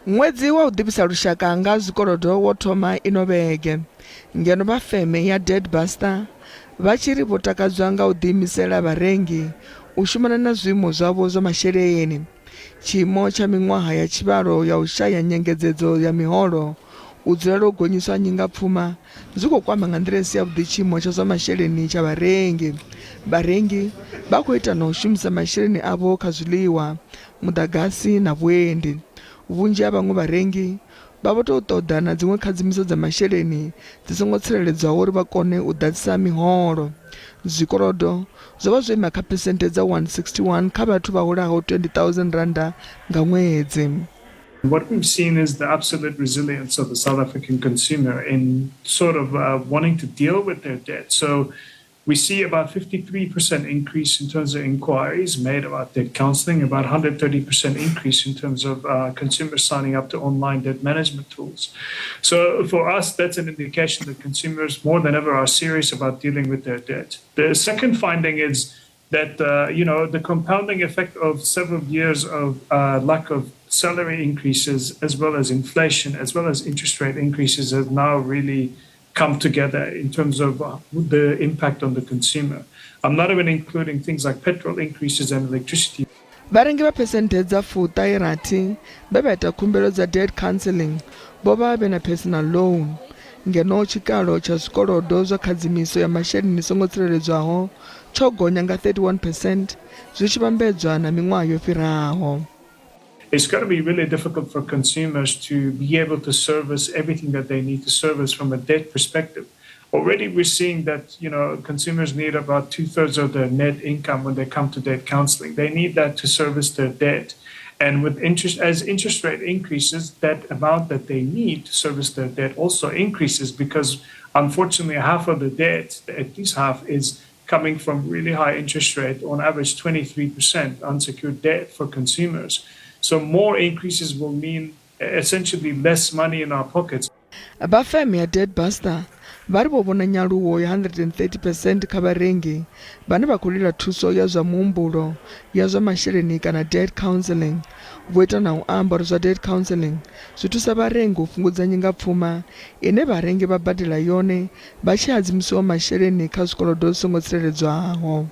Ṅwedzi wa u ḓivhisa lushaka nga zwikolodo wo thoma ino vhege, ngeno vha feme ya Debt Buster vha tshi ri vho takadzwa nga u ḓiimisela vharengi u shumana na zwiimo zwavho zwa masheleni. Tshiimo tsha miṅwaha ya tshivhalo ya u shaya nyengedzedzo ya miholo, u dzulela u gonyiswa nyingapfuma zwi khou kwama nga nḓila i si yavhuḓi tshiimo tsha zwa masheleni tsha vharengi. Vharengi vha khou ita na u shumisa masheleni avho kha zwiḽiwa, muḓagasi na vhuendi. Vhunzhi ha vhaṅwe vharengi vha vho tou ṱoḓa na dziṅwe khadzimiso dza masheleni dzi songo tsireledzwaho uri vha kone u ḓadzisa miholo. Zwikolodo zwo vha zwo ima kha phesenthe dza 161 kha vhathu vha holaho 20,000 randa nga ṅwedzi. What we've seen is the absolute resilience of the South African consumer in sort of wanting to deal with their debt. So we see about 53% increase in terms of inquiries made about debt counseling, about 130% increase in terms of consumers signing up to online debt management tools. So for us, that's an indication that consumers more than ever are serious about dealing with their debt. The second finding is that the compounding effect of several years of lack of salary increases, as well as inflation, as well as interest rate increases, has now really come together in terms of the impact on the consumer. I'm not even including things like petrol increases and electricity. Vharengi vha phesenthe dza 48 vhe vha ita khumbelo dza debt counseling vho vha vhe na personal loan, ngeno tshikalo tsha zwikolodo zwa khadzimiso ya masheleni songo tsireledzwaho tsho gonya nga 31% zwi tshi vhambedzwa na miṅwaha yo fhiraho. It's going to be really difficult for consumers to be able to service everything that they need to service from a debt perspective. Already we're seeing that, consumers need about 2/3 of their net income when they come to debt counseling. They need that to service their debt. And with as interest rate increases, that amount that they need to service their debt also increases, because unfortunately half of the debt, at least half, is coming from really high interest rate, on average 23% unsecured debt for consumers. So more increases will mean essentially less money in our pockets. Vha feme ya Debt Buster vha ri vho vhona nyaluwo ya 130% kha vharengi vhane vha khou lila thuso ya zwa muhumbulo ya zwa masheleni kana debt counseling. Vho ita na u amba uri zwa debt counseling zwi thusa vharengi u fhungudza nyingapfuma ine vharengi vha badela yone vha tshi hadzimisiwa masheleni kha zwikolodo zwi songo tsireledzwaho.